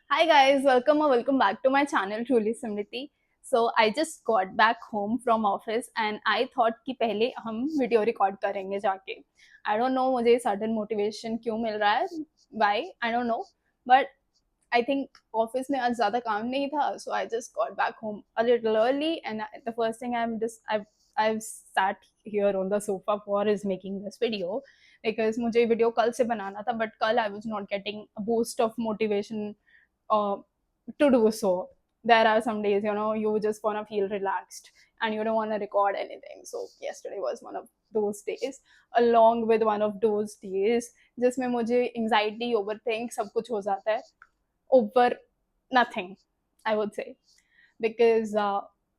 Hi guys, welcome back to my channel Truly Simriti. So I just got back home from office and I thought कि पहले हम video record करेंगे जाके. I don't know मुझे sudden motivation क्यों मिल रहा है, why I don't know, but I think office में आज ज़्यादा काम नहीं था, so I just got back home a little early and the first thing I've sat here on the sofa for is making this video because मुझे video कल से बनाना था, but कल I was not getting a boost of motivation uh, to do so. There are some days, you just want to feel relaxed and you don't want to record anything. So yesterday was one of those days, along with one of those days जिसमें मुझे anxiety, overthink सब कुछ हो जाता है over nothing, I would say, because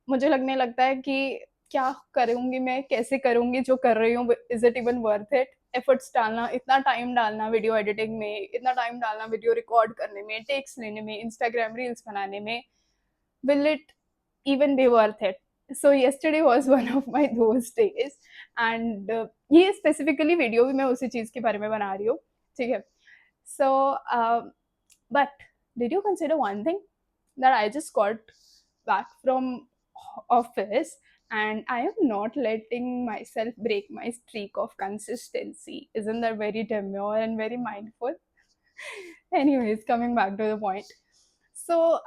मुझे लगने लगता है कि क्या करूँगी मैं, कैसे करूँगी जो कर रही हूँ, is it even worth it. Efforts डालना, इतना टाइम डालना वीडियो एडिटिंग में, इतना टाइम डालना वीडियो रिकॉर्ड करने में, टेक्स लेने में, इंस्टाग्राम रील्स बनाने में, will it even be worth it? So yesterday was one of my those days and ये specifically वीडियो भी मैं उसी चीज़ के बारे में बना रही हूँ, ठीक है. So but did you consider one thing, that I just got back from office and I am not letting myself break my streak of consistency. Isn't that very demure and very mindful? Anyways, coming back to the point. So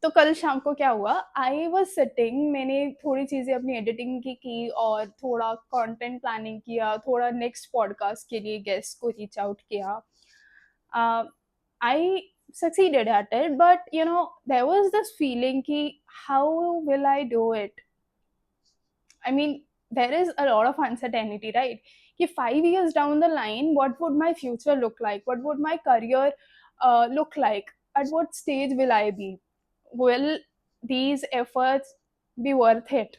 तो कल शाम को क्या हुआ, I was sitting, मैंने थोड़ी चीज़ें अपनी एडिटिंग की और थोड़ा कंटेंट प्लानिंग किया, थोड़ा नेक्स्ट पॉडकास्ट के लिए गेस्ट को रीच आउट किया. आई succeeded at it, but there was this feeling ki how will I do it. I mean, there is a lot of uncertainty, right? Ki 5 years down the line, what would my future look like, what would my career look like, at what stage will I be, will these efforts be worth it.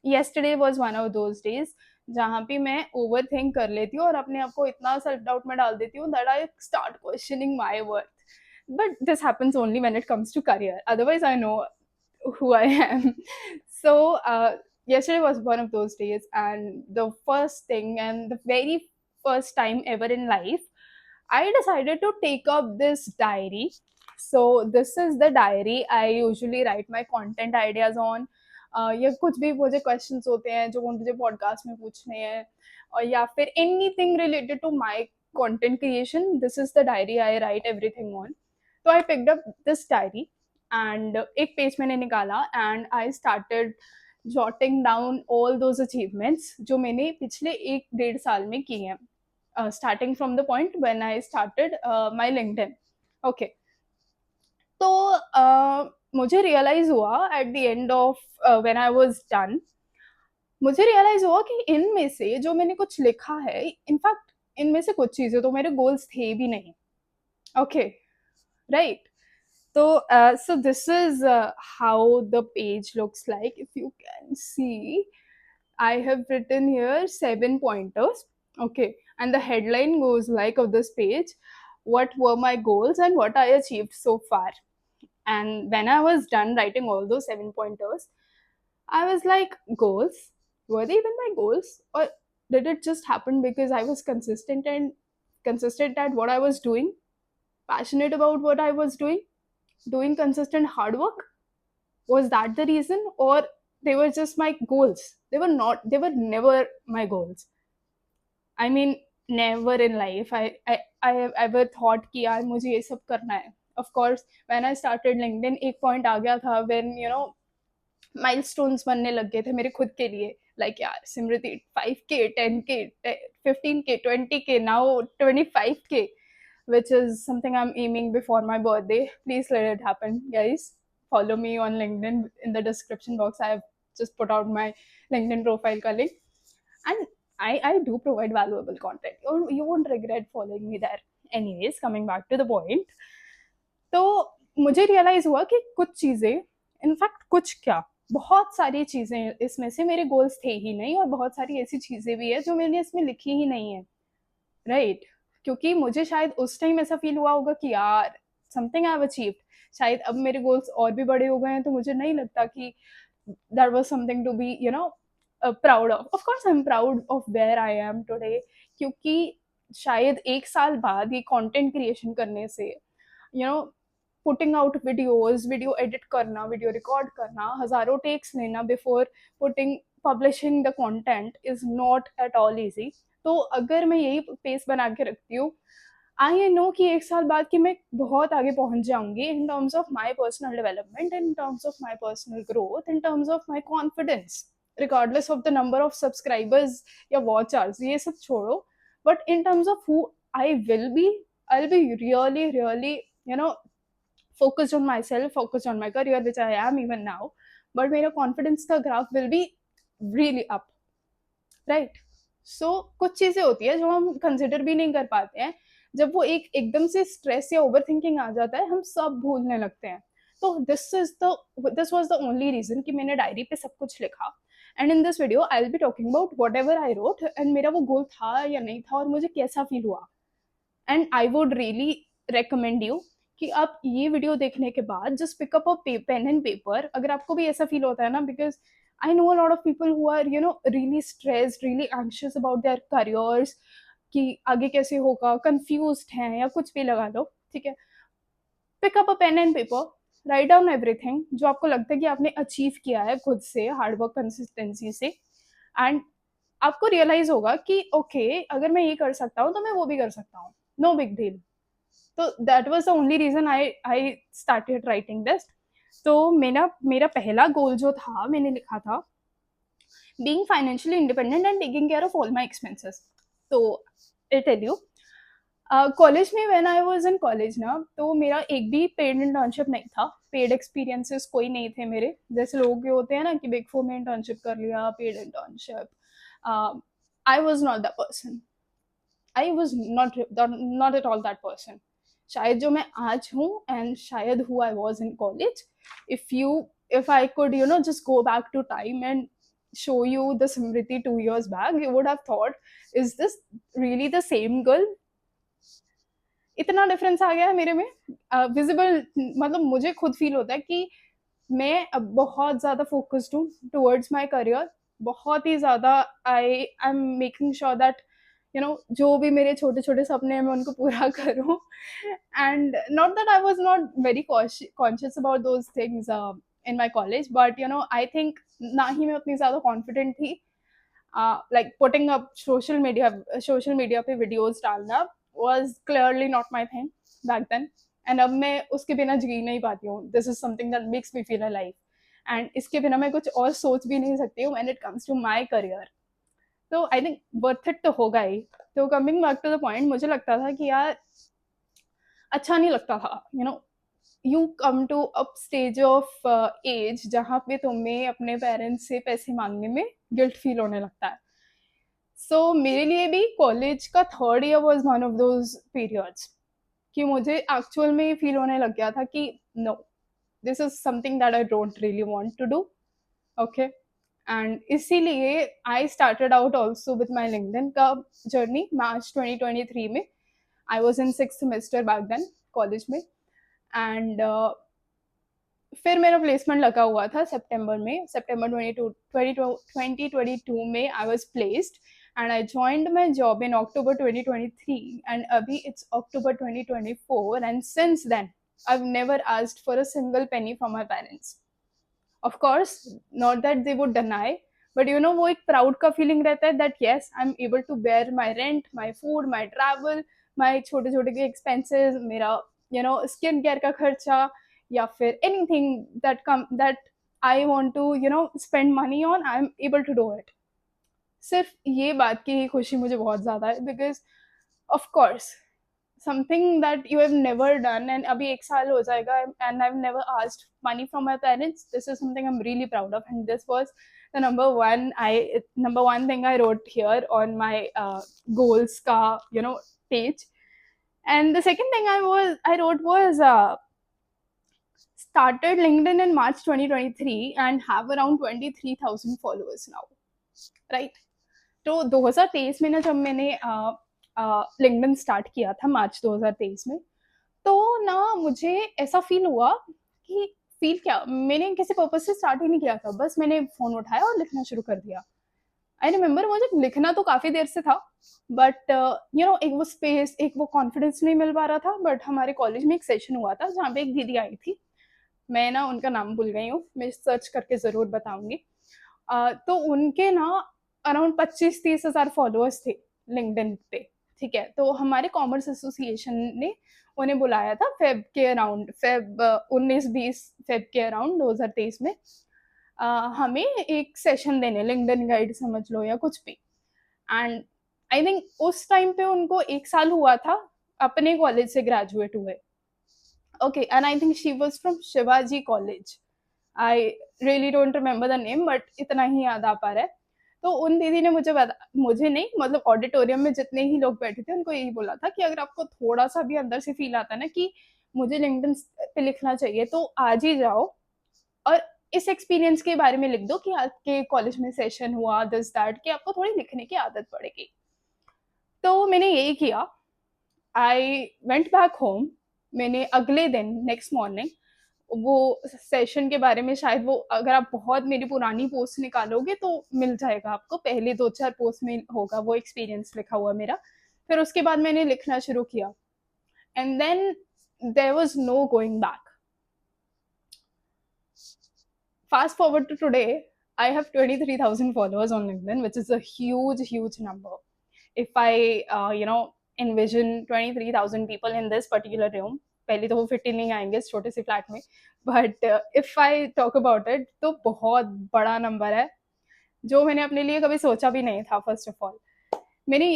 Yesterday was one of those days जहाँ पे मैं over think कर लेती हूँ और अपने आप को इतना सेल्फ डाउट में डाल देती हूँ that I start questioning my worth. But this happens only when it comes to career. Otherwise, I know who I am. So, yesterday was one of those days, and the first thing and the very first time ever in life, I decided to take up this diary. So, this is the diary I usually write my content ideas on. या कुछ भी मुझे questions होते हैं जो मुझे podcast में पूछने हैं, और या फिर anything related to my content creation, this is the diary I write everything on. तो I picked up this diary and एक पेज मैंने निकाला and I started jotting down all those achievements जो मैंने पिछले 1-1.5 साल में किए हैं, starting from the point when I started my LinkedIn. Okay. तो मुझे रियलाइज हुआ at the end of when I was done, मुझे रियलाइज हुआ कि इनमें से जो मैंने कुछ लिखा है, इनफैक्ट इनमें से कुछ चीजें तो मेरे गोल्स थे भी नहीं. Okay, right. So, so this is how the page looks like. If you can see, I have written here 7 pointers. Okay, and the headline goes like of this page: what were my goals and what I achieved so far. And when I was done writing all those 7 pointers, I was like, goals? Were they even my goals? Or did it just happen because I was consistent at what I was doing, passionate about what I was doing consistent hard work? Was that the reason? Or they were just my goals? They were never my goals. I mean, never in life I have ever thought कि यार मुझे ये सब करना है. Of course, when I started LinkedIn, एक point आ गया था when milestones बनने लग गए थे मेरे खुद के लिए, like यार सिमृति 5K 10K 15K 20K now 25K, which is something I'm aiming before my birthday. Please let it happen, guys. Follow me on LinkedIn. In the description box, I have just put out my LinkedIn profile ka link. And I do provide valuable content. You won't regret following me there. Anyways, coming back to the point. तो मुझे realise हुआ कि कुछ चीज़ें, in fact कुछ क्या, बहुत सारी चीज़ें इसमें से मेरे गोल्स थे ही नहीं, और बहुत सारी ऐसी चीज़ें भी है जो मैंने इसमें लिखी ही नहीं है, राइट. क्योंकि मुझे शायद उस टाइम ऐसा फील हुआ होगा कि यार समथिंग आई हैव अचीव्ड. शायद अब मेरे गोल्स और भी बड़े हो गए हैं तो मुझे नहीं लगता कि that was something to be proud of. Of course I am proud of where I am today, क्योंकि शायद 1 साल बाद ये कंटेंट क्रिएशन करने से you know putting out videos, video edit करना, वीडियो रिकॉर्ड करना, हज़ारों टेक्स लेना before putting publishing the content is not at all easy. तो अगर मैं यही पेस बना के रखती हूँ, आई नो कि 1 साल बाद कि मैं बहुत आगे पहुँच जाऊँगी इन terms of my personal development, in terms of my personal growth, in terms of my confidence, regardless of the number of subscribers या वॉच आवर्स, ये सब छोड़ो. But in terms of who I will be, I'll be really, really, you know, focused on myself, focused on my career, which I am even now. But मेरा confidence का graph will be really up, right? So कुछ चीज़ें होती है जो हम consider भी नहीं कर पाते हैं. जब वो एकदम से stress या overthinking आ जाता है, हम सब भूलने लगते हैं. तो this was the only reason कि मैंने डायरी पे सब कुछ लिखा. And in this video, I'll be talking about whatever I wrote and मेरा वो गोल था या नहीं था और मुझे कैसा फील हुआ. And I would really recommend you कि आप ये वीडियो देखने के बाद just pick up a pen and paper, अगर आपको भी ऐसा फील होता है ना, because I know a lot of people who are really stressed, really anxious about their careers कि आगे कैसे होगा, कंफ्यूज्ड हैं या कुछ भी लगा लो, ठीक है. Pick up a pen and paper, write down everything जो आपको लगता है कि आपने अचीव किया है खुद से, हार्डवर्क, कंसिस्टेंसी से. एंड आपको रियलाइज होगा कि ओके अगर मैं ये कर सकता हूँ तो मैं वो भी कर सकता हूँ, नो बिग डील. तो that was the only reason I started writing this. तो मेरा पहला गोल जो था, मैंने लिखा था being financially independent and taking care of all my expenses. तो आई टेल यू, कॉलेज में when I was in college ना, तो मेरा एक भी पेड इंटर्नशिप नहीं था, पेड एक्सपीरियंसेस कोई नहीं थे मेरे. जैसे लोग ये होते हैं ना कि बिग फोर में इंटर्नशिप कर लिया, paid internship. I was not that person. I was not at all that person. शायद जो मैं आज हूँ एंड शायद who I was in college, if I could just go back to time and show you the Smriti 2 years back, you would have thought, is this really the same girl? इतना difference आ गया है मेरे में, visible. मतलब मुझे खुद feel होता है कि मैं अब बहुत ज़्यादा फोकस्ड हूँ टुवर्ड्स माई करियर, बहुत ही ज़्यादा. I am making sure that जो भी मेरे छोटे छोटे सपने हैं मैं उनको पूरा करूँ. And not that I was not very conscious about those things in my college, but I think ना ही मैं उतनी ज़्यादा कॉन्फिडेंट थी. Like putting up social media पे वीडियोज डालना was clearly not my thing back then. And अब मैं उसके बिना जी नहीं पाती हूँ. This is something that makes me feel alive. And इसके बिना मैं कुछ और सोच भी नहीं सकती हूँ when it comes to my career. तो I think worth it तो होगा ही. तो coming back to the point, मुझे लगता था कि यार अच्छा नहीं लगता था. You come to a stage of age जहाँ पे तुम्हें अपने पेरेंट्स से पैसे मांगने में गिल्ट फील होने लगता है. सो मेरे लिए भी कॉलेज का third year was one of those periods कि मुझे एक्चुअल में फील होने लग गया था कि no, this is something that I don't really want to do. Okay. And इसीलिए I started out also with my LinkedIn का जर्नी मार्च 2023 में. I was in 6th semester back then college में. And फिर मेरा placement लगा हुआ था सितंबर 2022 में I was placed. And I joined my job in October 2023, and abhi it's October 2024, and since then I've never asked for a single penny from my parents. Of course, not that they would deny, but वो एक proud का feeling रहता है that yes, I'm able to bear my rent, my food, my travel, my छोटे छोटे के expenses, मेरा skin care का खर्चा, या फिर anything that I want to spend money on, I'm able to do it. सिर्फ ये बात की ही खुशी मुझे बहुत ज़्यादा है, because of course something that you have never done, and अभी 1 साल हो जाएगा and I have never asked money from my parents. This is something I am really proud of, and this was the number one thing I wrote here on my goals का page. And the second thing I wrote was started LinkedIn in March 2023 and have around 23,000 followers now, right? तो 2023 में ना जब मैंने LinkedIn start किया था मार्च 2023 में, तो ना मुझे ऐसा फील हुआ कि मैंने किसी पर्पस से स्टार्ट ही नहीं किया था, बस मैंने फ़ोन उठाया और लिखना शुरू कर दिया. आई रिमेंबर मुझे लिखना तो काफ़ी देर से था, बट एक वो स्पेस, एक वो कॉन्फिडेंस नहीं मिल पा रहा था। बट हमारे कॉलेज में एक सेशन हुआ था जहाँ पे एक दीदी आई थी, मैं ना उनका नाम भूल गई हूँ, मैं सर्च करके ज़रूर बताऊंगी। तो उनके ना अराउंड 25-30 हज़ार फॉलोअर्स थे लिंक्डइन पे। ठीक है, तो हमारे कॉमर्स एसोसिएशन ने उन्हें बुलाया था फेब के अराउंड, फेब 19-20 फेब के अराउंड 2023 में हमें एक सेशन देने, लिंक्डइन गाइड समझ लो या कुछ भी। एंड आई थिंक उस टाइम पे उनको 1 साल हुआ था अपने कॉलेज से ग्रेजुएट हुए। Okay, and I think she was from Shivaji college. I really don't remember the name, but इतना ही याद आ पा रहा है। तो उन दीदी ने मुझे बता, मुझे नहीं मतलब ऑडिटोरियम में जितने ही लोग बैठे थे उनको यही बोला था कि अगर आपको थोड़ा सा भी अंदर से फील आता है ना कि मुझे लिंक्डइन पे लिखना चाहिए, तो आज ही जाओ और इस एक्सपीरियंस के बारे में लिख दो कि आपके कॉलेज में सेशन हुआ दिस दैट, कि आपको थोड़ी लिखने की आदत पड़ेगी। तो मैंने यही किया। I went back home. मैंने अगले दिन नेक्स्ट मॉर्निंग वो सेशन के बारे में, शायद वो अगर आप बहुत मेरी पुरानी पोस्ट निकालोगे तो मिल जाएगा आपको, पहले 2-4 पोस्ट में होगा वो एक्सपीरियंस लिखा हुआ मेरा। फिर उसके बाद मैंने लिखना शुरू किया, and then there was no going back. Fast forward to today, I have 23,000 followers on LinkedIn, which is a huge, huge number. If I, envision 23,000 people in this particular room, पहले तो वो फिट ही नहीं आएंगे इस छोटे से flat में, but if I talk about it तो बहुत बड़ा नंबर है, जो मैंने अपने लिए कभी सोचा भी नहीं था। फर्स्ट ऑफ ऑल, मैंने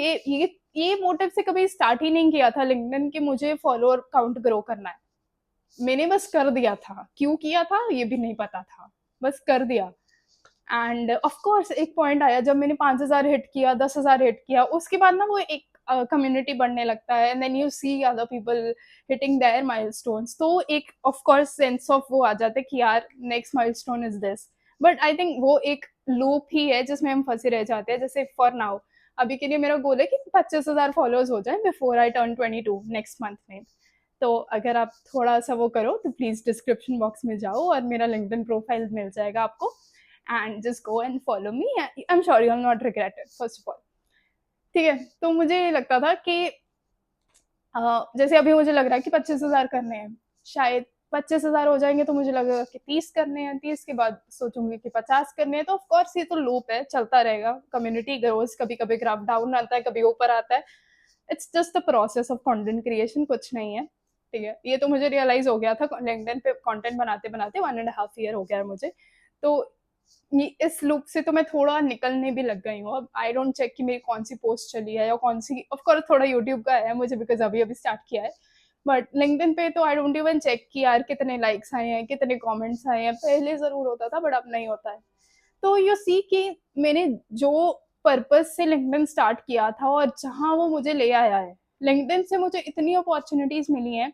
ये मोटिव से कभी स्टार्ट ही नहीं किया था लिंक्डइन कि मुझे फॉलोअर काउंट ग्रो करना है। मैंने बस कर दिया था, क्यों किया था ये भी नहीं पता था, बस कर दिया। एंड ऑफ कोर्स एक पॉइंट आया जब मैंने 5,000 हिट किया, 10,000 हिट किया, उसके बाद ना वो एक कम्युनिटी बढ़ने लगता है, and then you see other people hitting their milestones, तो एक ऑफ कोर्स सेंस ऑफ वो आ जाता है कि यार next milestone is this. But I think वो एक लूप ही है जिसमें हम फंसे रह जाते हैं। जैसे फॉर नाउ, अभी के लिए मेरा गोल है कि 25,000 फॉलोअर्स हो जाए before I turn 22 next month में। तो अगर आप थोड़ा सा वो करो तो प्लीज़ डिस्क्रिप्शन बॉक्स में जाओ और मेरा लिंक्डइन प्रोफाइल मिल जाएगा आपको, and just go and follow me. I am sure you will not regret it, first of all. ठीक है, तो मुझे लगता था कि जैसे अभी मुझे लग रहा है कि 25,000 करने हैं, शायद 25,000 हो जाएंगे तो मुझे लगेगा कि 30 करने हैं, 30 के बाद सोचूंगी कि 50 करने हैं। तो ऑफकोर्स ये तो लूप है, चलता रहेगा, कम्युनिटी ग्रोज, कभी कभी ग्राफ डाउन आता है, कभी ऊपर आता है। It's just the process of content creation, कुछ नहीं है। ठीक है, ये तो मुझे रियलाइज हो गया था लिंक्डइन पे कंटेंट बनाते बनाते, 1.5 ईयर हो गया है मुझे। तो इस लूप से तो मैं थोड़ा निकलने भी लग गई हूँ। अब आई डोंट चेक कि मेरी कौन सी पोस्ट चली है या कौन सी, ऑफ कोर्स थोड़ा यूट्यूब का है मुझे, बिकॉज अभी अभी स्टार्ट किया है। बट लिंक्डइन पे तो आई डोंट इवन चेक कि यार कितने लाइक्स आए हैं, कितने कमेंट्स आए हैं। पहले जरूर होता था बट अब नहीं होता है। तो यू सी कि मैंने जो पर्पज से लिंक्डइन स्टार्ट किया था और जहाँ वो मुझे ले आया है, लिंक्डइन से मुझे इतनी अपॉर्चुनिटीज मिली हैं,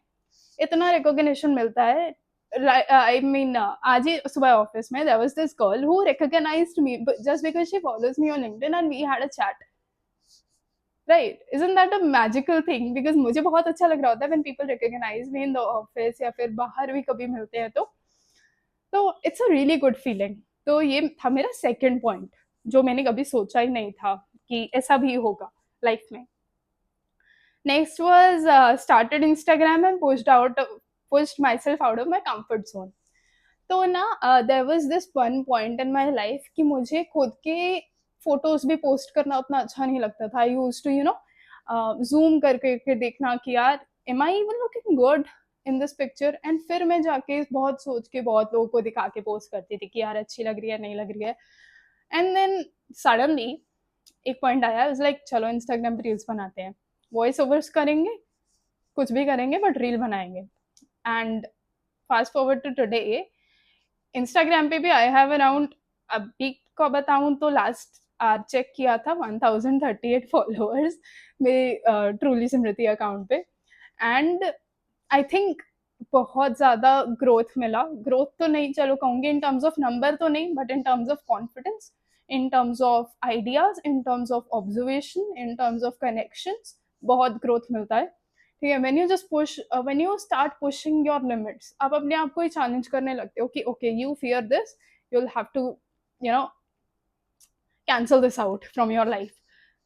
इतना रिकॉग्निशन मिलता है। आई मीन आज ही सुबह ऑफिस में there was this girl who recognised me just because she follows me on LinkedIn and we had a chat. Right, isn't that a magical thing? Because मुझे बहुत अच्छा लग रहा होता है when people recognise me in the office या फिर बाहर भी कभी मिलते हैं तो it's a really good feeling. तो ये था मेरा सेकंड पॉइंट, जो मैंने कभी सोचा ही नहीं था कि ऐसा भी होगा लाइफ में। Next was started Instagram and pushed myself out of my comfort zone. तो ना there was this one point in my life कि मुझे खुद के फोटोज भी पोस्ट करना उतना अच्छा नहीं लगता था। आई यूज्ड टू जूम करके के देखना कि यार am I even looking good in this picture, and फिर मैं जाके बहुत सोच के बहुत लोगों को दिखा के पोस्ट करती थी कि यार अच्छी लग रही है नहीं लग रही है। एंड देन सडनली एक पॉइंट आया, लाइक चलो इंस्टाग्राम पे रील्स बनाते हैं, वॉइस ओवर्स करेंगे, कुछ भी करेंगे बट रील बनाएंगे। And fast forward to today, Instagram पे भी आई हैव अराउंड, अभी को बताऊं तो लास्ट आर चेक किया था 1038 फॉलोअर्स मेरे ट्रूली स्मृति अकाउंट पे। एंड आई थिंक बहुत ज़्यादा ग्रोथ मिला। ग्रोथ तो नहीं चलो कहूँगी इन टर्म्स ऑफ नंबर तो नहीं, but in terms of confidence, in terms of ideas, in terms of observation, in terms of connections, बहुत ग्रोथ मिलता है। ठीक है, when you just push, when you start pushing your limits, आप अपने आप को ही चैलेंज करने लगते हो कि okay you fear this, you will have to you know cancel this out from your life.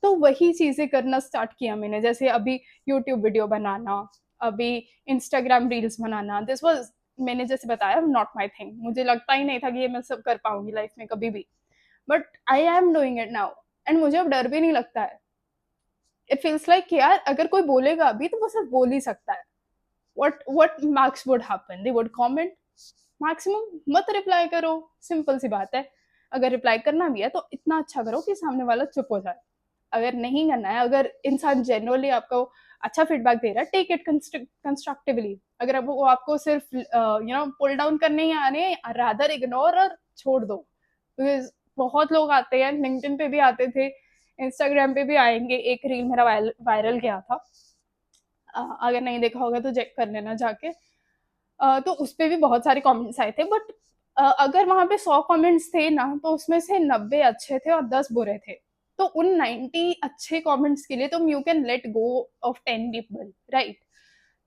तो वही चीज़ें करना स्टार्ट किया मैंने, जैसे अभी यूट्यूब वीडियो बनाना, अभी Instagram reels banana. This was, मैंने जैसे बताया, नॉट माई थिंग। मुझे लगता ही नहीं था कि ये मैं सब कर पाऊंगी लाइफ में कभी भी, but I am doing it now. And मुझे अब डर भी नहीं लगता है। इट फील्स लाइक यार अगर कोई बोलेगा अभी तो वो सिर्फ बोल ही सकता है। what marks would happen, they would comment maximum. मत रिप्लाई करो, सिंपल सी बात है। अगर रिप्लाई करना भी है तो इतना अच्छा करो कि सामने वाला चुप हो जाए। अगर नहीं करना है, अगर इंसान जनरली आपको अच्छा फीडबैक दे रहा है, टेक इट कंस्ट्रक्टिवली। अगर वो आपको सिर्फ पुल डाउन करने ही आ रहे हैं, रादर इग्नोर और छोड़ दो। बिकॉज बहुत लोग आते हैं, लिंक्डइन पे भी आते थे, इंस्टाग्राम पे भी आएंगे। एक रील मेरा वायरल गया था, अगर नहीं देखा होगा तो चेक कर लेना जाके। तो उस पर भी बहुत सारे कमेंट्स आए थे, बट अगर वहां पे 100 कमेंट्स थे ना, तो उसमें से 90 अच्छे थे और 10 बुरे थे। तो उन 90 अच्छे कमेंट्स के लिए तुम you can let go of 10 people, right?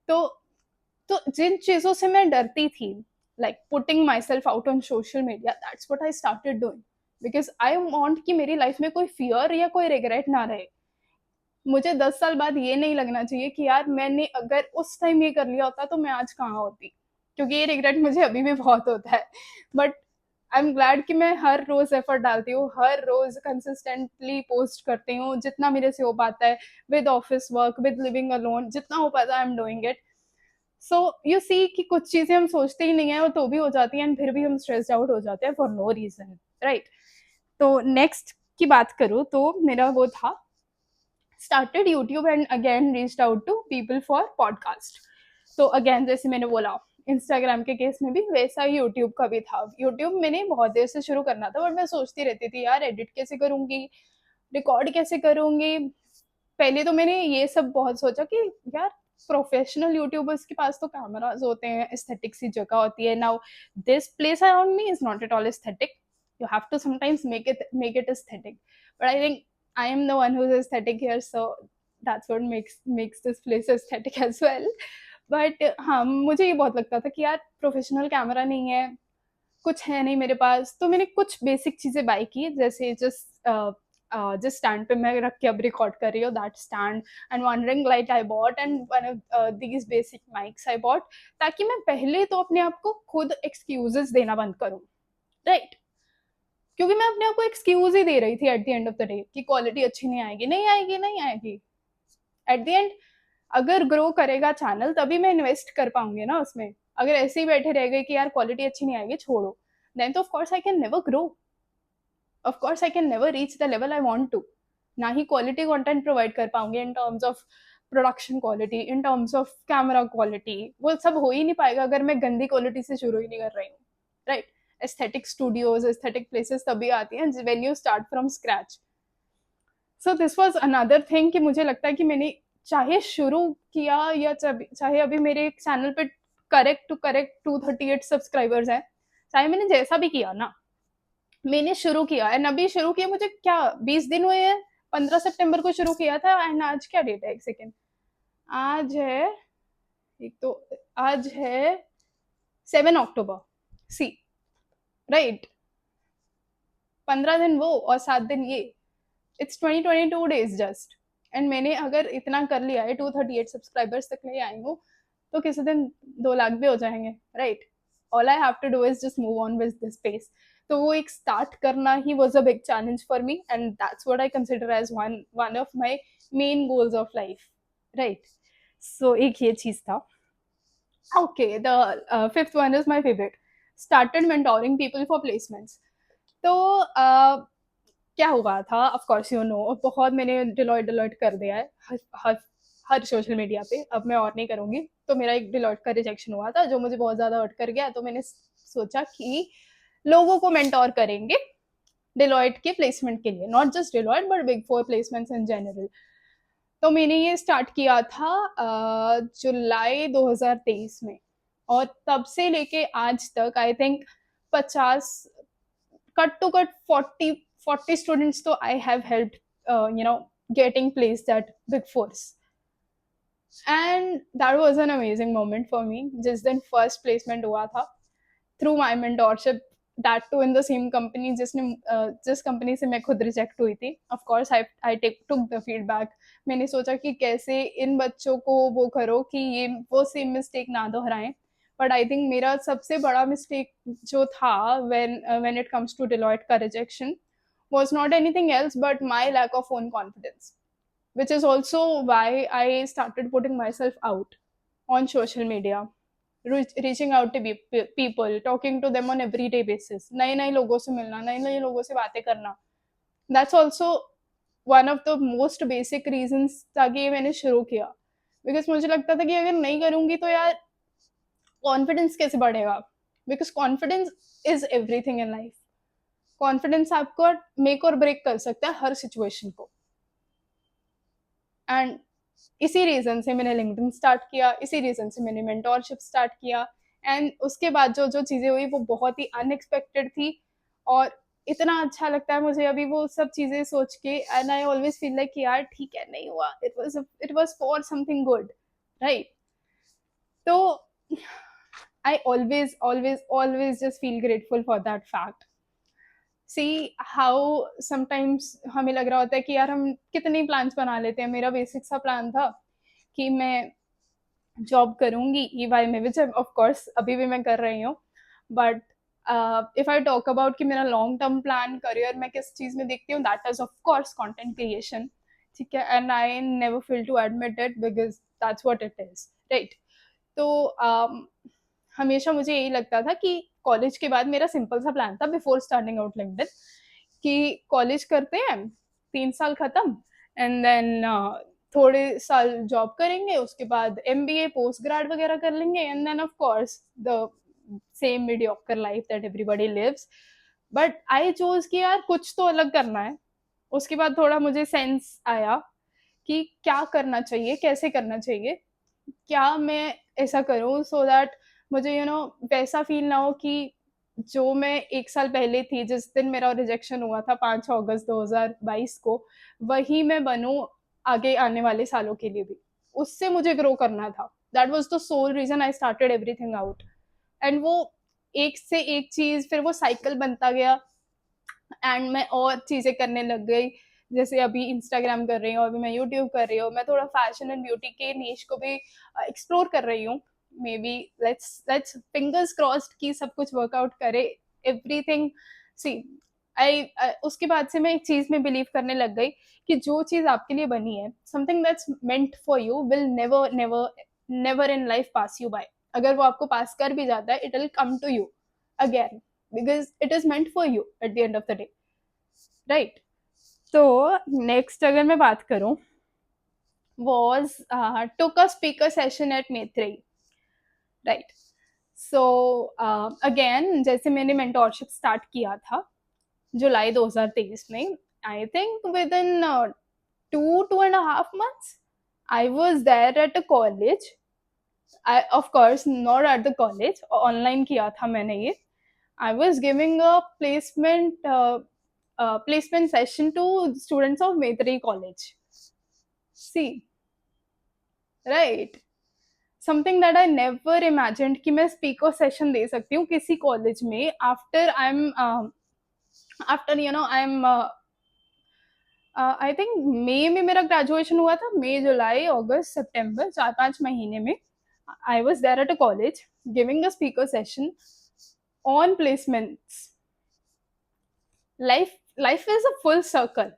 तो जिन चीजों से मैं डरती थी, like putting my self out on social media, that's what I started doing. Because I want कि मेरी लाइफ में कोई फियर या कोई रिग्रेट ना रहे। मुझे 10 साल बाद ये नहीं लगना चाहिए कि यार मैंने अगर उस टाइम ये कर लिया होता तो मैं आज कहाँ होती। क्योंकि ये रिग्रेट मुझे अभी भी बहुत होता है। बट आई एम ग्लैड कि मैं हर रोज एफर्ट डालती हूँ, हर रोज कंसिस्टेंटली पोस्ट करती हूँ जितना मेरे से हो पाता है, with office work, with living alone, जितना हो पाता है I am doing it. So you see कि कुछ चीजें हम सोचते ही नहीं है और तो भी हो जाती हैं, फिर भी हम स्ट्रेस्ड आउट हो जाते हैं फॉर नो रीजन, राइट? तो नेक्स्ट की बात करूँ तो मेरा वो था, started YouTube and again reached out to people for podcast. तो अगेन जैसे मैंने बोला, इंस्टाग्राम के केस में भी वैसा ही यूट्यूब का भी था। यूट्यूब मैंने बहुत देर से शुरू करना था, बट मैं सोचती रहती थी यार एडिट कैसे करूंगी, रिकॉर्ड कैसे करूंगी। पहले तो मैंने ये सब बहुत सोचा कि यार प्रोफेशनल यूट्यूबर्स के पास तो कैमराज होते हैं, एस्थेटिक सी जगह होती है। Now this place around me is not at all aesthetic, you have to sometimes make it aesthetic, but I think I am the one who's aesthetic here, so that's what makes this place aesthetic as well. But हाँ, मुझे ये बहुत लगता था कि यार professional camera नहीं है, कुछ है नहीं मेरे पास। तो मैंने कुछ बेसिक चीजें बाय की, जैसे जिस स्टैंड पे मैं रख के अब रिकॉर्ड कर रही हूँ, that stand, and one ring light I bought, and one of these basic mics I bought, ताकि मैं पहले तो अपने आप को खुद एक्सक्यूजेस देना बंद करूँ, राइट? क्योंकि मैं अपने आप को एक्सक्यूज ही दे रही थी at the end of the day कि क्वालिटी अच्छी नहीं आएगी, नहीं आएगी, नहीं आएगी। एट द एंड अगर ग्रो करेगा चैनल तभी मैं इन्वेस्ट कर पाऊंगी ना उसमें। अगर ऐसे ही बैठे रह गए कि यार क्वालिटी अच्छी नहीं आएगी, छोड़ो, देन तो of course I can never grow, of course I can never reach the level I want to. ना ही क्वालिटी कंटेंट प्रोवाइड कर पाऊंगी in terms of production quality, in terms of camera quality. वो सब हो ही नहीं पाएगा अगर मैं गंदी क्वालिटी से शुरू ही नहीं कर रही हूँ, right? Aesthetic studios, aesthetic places तभी आती हैं when you start from scratch. So this was another thing कि मुझे लगता है कि मैंने चाहे शुरू किया या चाहे अभी मेरे चैनल पे करेक्ट टू करेक्ट 238 सब्सक्राइबर्स हैं, चाहे मैंने जैसा भी किया ना, मैंने शुरू किया। एंड अभी शुरू किया मुझे क्या 20 दिन हुए हैं, 15 सितंबर को शुरू किया था। एंड आज क्या डेट है, एक सेकेंड, आज है, एक तो आज है 7 अक्टूबर, सी, राइट? 15 दिन वो और 7 दिन ये, इट्स 22 डेज जस्ट। एंड मैंने अगर इतना कर लिया है, 238 सब्सक्राइबर्स तक ले आई हूँ, तो किसी दिन 2 लाख भी हो जाएंगे, right? All I have to do is just move on with this pace. तो वो एक स्टार्ट करना ही was a big challenge for me, and that's what I consider as one of my main goals of life, right? So एक ये चीज था। Okay, the fifth one is my favourite, started mentoring people for placements. तो क्या हुआ था, of course you know, बहुत मैंने डिलॉयट कर दिया है हर सोशल मीडिया पे, अब मैं और नहीं करूंगी। तो मेरा एक डिलॉयट का रिजेक्शन हुआ था जो मुझे बहुत ज़्यादा हर्ट कर गया। तो मैंने सोचा कि लोगों को मेंटोर करेंगे डिलॉयट के प्लेसमेंट के लिए, not just Deloitte but big 4 placements in general. तो मैंने ये स्टार्ट किया था जुलाई 2023 में, और तब से लेके आज तक I think 50, cut to cut 40 students तो I have helped getting placed at Big Fours, and that was an amazing moment for me जिस दिन फर्स्ट प्लेसमेंट हुआ था through my mentorship. That too in the same company जिस company से मैं खुद reject हुई थी. Of course I took the feedback. मैंने सोचा कि कैसे इन बच्चों को वो करो कि ये वो सेम मिस्टेक ना दोहराएं. बट आई थिंक मेरा सबसे बड़ा मिस्टेक जो था when it comes to Deloitte का rejection was not anything else but my lack of own confidence, which is also why I started putting myself out on social media, reaching out to people, talking to them on everyday basis, नए नए लोगों से मिलना, नए नए लोगों से बातें करना. That's also one of the most basic reasons ताकि ये मैंने शुरू किया. Because मुझे लगता था कि अगर नहीं करूंगी तो यार कॉन्फिडेंस कैसे बढ़ेगा. Because confidence is everything in life. Confidence आपको मेक और ब्रेक कर सकता है हर सिचुएशन को. एंड इसी रीजन से मैंने लिंक्डइन स्टार्ट किया, इसी रीजन से मैंने मेंटोरशिप स्टार्ट किया. एंड उसके बाद जो जो चीज़ें हुई वो बहुत ही अनएक्सपेक्टेड थी और इतना अच्छा लगता है मुझे अभी वो सब चीज़ें सोच के. And I always feel like कि यार ठीक है, नहीं हुआ, it was for something good, right. तो I always always always just feel grateful for that fact. See how sometimes हमें लग रहा होता है कि यार हम कितने प्लान्स बना लेते हैं. मेरा बेसिक सा प्लान था कि मैं जॉब करूंगी ईवाई में, विच ऑफ कोर्स अभी भी मैं कर रही हूँ. But if I talk about कि मेरा लॉन्ग टर्म प्लान करियर मैं किस चीज़ में देखती हूँ, that is of course content creation. ठीक है. And I never feel to admit it because that's what it is, right. तो हमेशा मुझे यही लगता था कि कॉलेज के बाद मेरा सिंपल सा प्लान था बिफोर स्टार्टिंग आउट लिंक्डइन कि कॉलेज करते हैं, 3 साल खत्म, एंड देन थोड़े साल जॉब करेंगे, उसके बाद एमबीए पोस्ट ग्रेड वगैरह कर लेंगे, and then of course the same mediocre life that everybody lives. But I chose कि यार कुछ तो अलग करना है. उसके बाद थोड़ा मुझे सेंस आया कि क्या करना चाहिए, कैसे करना चाहिए, क्या मैं ऐसा करूँ सो दैट मुझे वैसा फील ना हो कि जो मैं 1 साल पहले थी, जिस दिन मेरा रिजेक्शन हुआ था 5 अगस्त 2022 को, वही मैं बनूं आगे आने वाले सालों के लिए भी. उससे मुझे ग्रो करना था. That was the sole reason I started everything out. And वो एक से एक चीज, फिर वो साइकिल बनता गया एंड मैं और चीजें करने लग गई. जैसे अभी इंस्टाग्राम कर रही हूँ, अभी मैं यूट्यूब कर रही हूँ, मैं थोड़ा फैशन एंड ब्यूटी के नीश को भी एक्सप्लोर कर रही हूँ. May be let's fingers crossed कि सब कुछ वर्कआउट करे एवरीथिंग. सी आई उसके बाद से मैं एक चीज में बिलीव करने लग गई कि जो चीज आपके लिए बनी है, something that's meant for you will never never never in life pass you by. अगर वो आपको पास कर भी जाता है, it will come to you again because it is meant for you at the end of the day, right. तो next अगर मैं बात करूं, was took a speaker session at Maitrey, right. so again जैसे मैंने mentorship start किया था जुलाई 2023 में, I think within 2.5 months I was there at a college. Of course not at the college, online किया था मैंने ये. I was giving a placement session to students of Maitrey College. See, right? Something that I never imagined कि मैं speaker session दे सकती हूँ किसी college में after I think मई में मेरा graduation हुआ था. मई, जुलाई, अगस्त, सितंबर, 4-5 महीने में I was there at a college giving a speaker session on placements. Life is a full circle.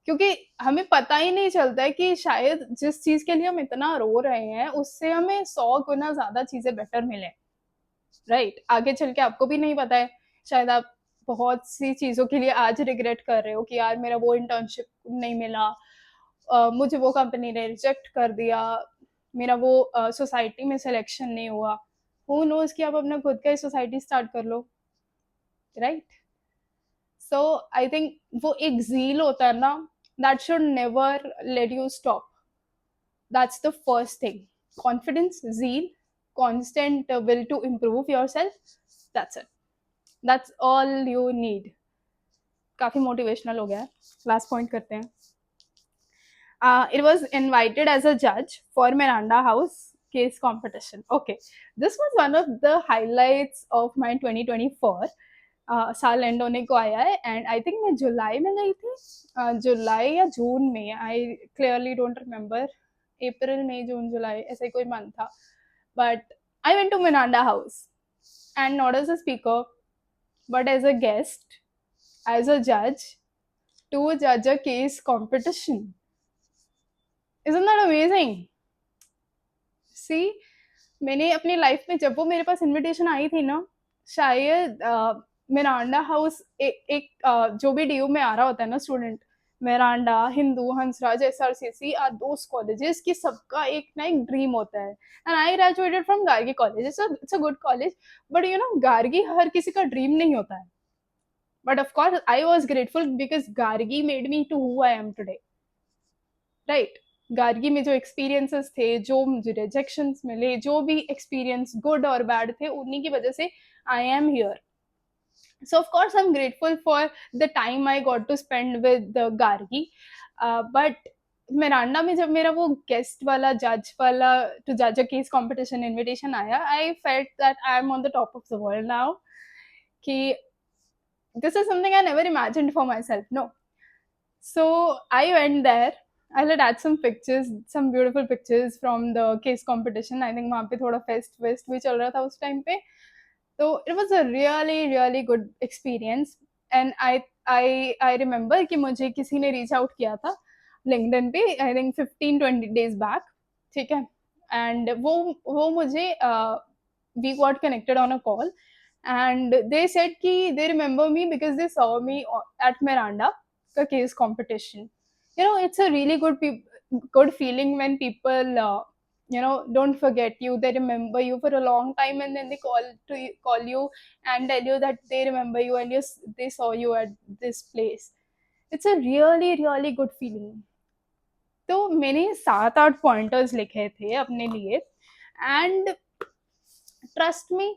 क्योंकि हमें पता ही नहीं चलता है कि शायद जिस चीज के लिए हम इतना रो रहे हैं उससे हमें 100 गुना ज्यादा चीजें बेटर मिले, राइट. आगे चल के आपको भी नहीं पता है, शायद आप बहुत सी चीजों के लिए आज रिग्रेट कर रहे हो कि यार मेरा वो इंटर्नशिप नहीं मिला, मुझे वो कंपनी ने रिजेक्ट कर दिया, मेरा वो सोसाइटी में सिलेक्शन नहीं हुआ. हु नोज कि आप अपना खुद का ही सोसाइटी स्टार्ट कर लो, राइट. सो आई थिंक वो एक जील होता है ना, that should never let you stop. That's the first thing. Confidence, zeal, constant will to improve yourself. That's it. That's all you need. काफी मोटिवेशनल हो गया है. लास्ट पॉइंट करते हैं. It was invited as a judge for Miranda House case competition. Okay, this was one of the highlights of my 2024. साल and होने को आया है, एंड आई थिंक मैं जुलाई में गई थी, जुलाई या जून में, आई क्लियरली डोंट रिमेम्बर, अप्रैल मई जून जुलाई ऐसा ही कोई मंथ था, but I went to Miranda House, and not as a speaker but as a guest, as a judge, to judge a case competition. Isn't that amazing? See, मैंने अपनी लाइफ में जब वो मेरे पास इनविटेशन आई थी ना, शायद मिरांडा हाउस एक जो भी डीयू में आ रहा होता है ना student, Miranda, Hindu, Hansraj, SRCC are those colleges की सबका एक ना एक ड्रीम होता है, and I graduated from Gargi college, it's a good college, but you know Gargi हर किसी का ड्रीम नहीं होता है. But of course, I was grateful because Gargi made me to who I am today. Right? Gargi में जो एक्सपीरियंसेस थे, जो मुझे रिजेक्शंस मिले, जो भी एक्सपीरियंस गुड और बैड थे, उन्हीं की वजह से I am here. So of course I'm grateful for the time I got to spend with the Gargi. But Miranda में जब मेरा वो गेस्ट वाला जज वाला टू जज अ केस कंपटीशन इनविटेशन आया, I felt that I am on the top of the world now, कि this is something I never imagined for myself. No. So I went there. I'll add some pictures, some beautiful pictures from the case competition. I think वहाँ पे थोड़ा fest भी चल रहा था उस time पे. So it was a really good experience. And I remember कि मुझे किसी ने reach out किया था LinkedIn पे, I think 15-20 days back. ठीक है. And वो मुझे we got connected on a call. And they said कि they remember me because they saw me at Miranda का case competition. You know, it's a really good feeling when people you know don't forget you, they remember you for a long time, and then they call you and tell you that they remember you and they saw you at this place. It's a really good feeling. तो मैंने 7-8 pointers लिखे थे अपने लिए, and trust me,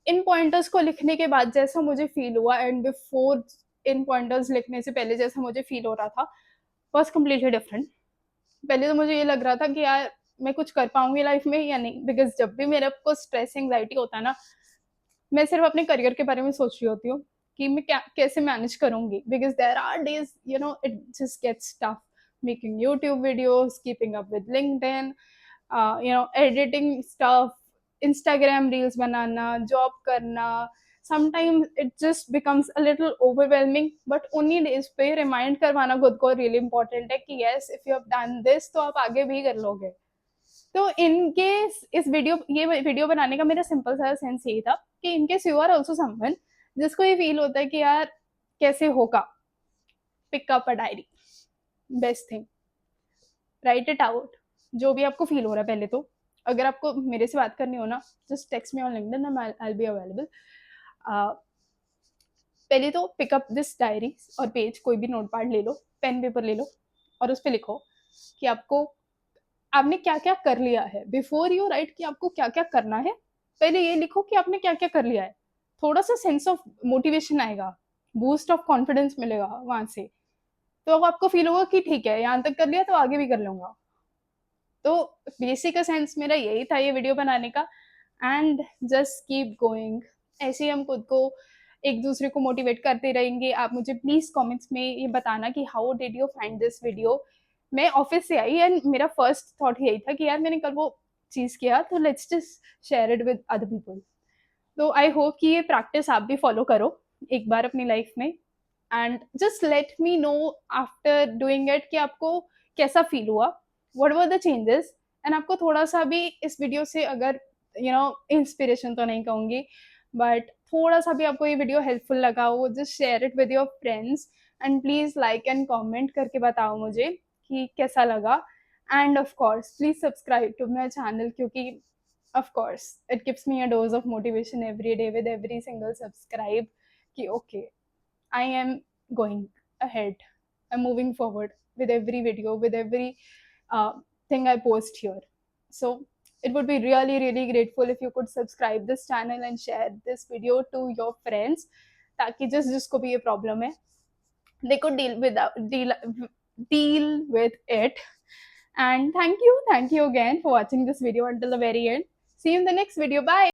in pointers को लिखने के बाद जैसा मुझे फील हुआ, एंड बिफोर इन पॉइंटर्स लिखने से पहले जैसा मुझे फील हो रहा था, वॉज कम्प्लीटली डिफरेंट. पहले तो मुझे ये लग रहा था कि यार मैं कुछ कर पाऊंगी लाइफ में या नहीं, बिकॉज जब भी मेरे को स्ट्रेस एंग्जाइटी होता है ना, मैं सिर्फ अपने करियर के बारे में सोच रही होती हूँ कि मैं कैसे मैनेज करूंगी, because there are days you know it just gets tough making YouTube videos, keeping up with LinkedIn, you know editing stuff, Instagram reels बनाना, जॉब करना. Sometimes it just becomes a little overwhelming, but उन्हीं days पे remind करवाना खुद को really important है कि yes, if you have done this तो आप आगे भी कर लोगे. तो इनके इस वीडियो बनाने का मेरा सिंपल सा सेंस यही था कि in case you are also someone जिसको ये फील होता है कि यार कैसे होगा, pick up a diary, best thing, write it out, जो भी आपको फील हो रहा है. पहले तो अगर आपको मेरे से बात करनी हो ना, just text me on LinkedIn, I will be available. पहले तो पिकअप दिस डायरी और पेज, कोई भी नोट पैड ले लो, पेन पेपर ले लो, और उस पर लिखो कि आपने क्या क्या कर लिया है. बिफोर यू राइट कि आपको क्या क्या करना है, पहले ये लिखो कि आपने क्या क्या कर लिया है. थोड़ा सा सेंस ऑफ मोटिवेशन आएगा, बूस्ट ऑफ कॉन्फिडेंस मिलेगा वहां से. तो अब आपको फील होगा कि ठीक है, यहाँ तक कर लिया तो आगे भी कर लूंगा. तो बेसिक सेंस मेरा यही था ये वीडियो बनाने का. And just keep going. ऐसे ही हम खुद को एक दूसरे को मोटिवेट करते रहेंगे. आप मुझे प्लीज कमेंट्स में ये बताना कि how did you find this video. मैं ऑफिस से आई एंड मेरा फर्स्ट थॉट यही था कि यार मैंने कल वो चीज़ किया, तो let's just share it with other people. तो आई होप कि ये प्रैक्टिस आप भी फॉलो करो एक बार अपनी लाइफ में, and just let me know after doing it कि आपको कैसा फील हुआ, what were the changes. And आपको थोड़ा सा भी इस वीडियो से अगर यू नो इंस्पिरेशन तो नहीं कहूँगी, बट थोड़ा सा भी आपको ये वीडियो हेल्पफुल लगा हो, just share it with your friends, and please like and comment करके बताओ मुझे कि कैसा लगा. And of course please subscribe to my channel, क्योंकि of course it gives me a dose of motivation every day with every single subscribe ki okay, I am going ahead, I'm moving forward with every video, with every thing I post here. So it would be really grateful if you could subscribe this channel and share this video to your friends, ताकि जिसको भी ये problem है they could deal with it. And thank you again for watching this video until the very end. See you in the next video. Bye.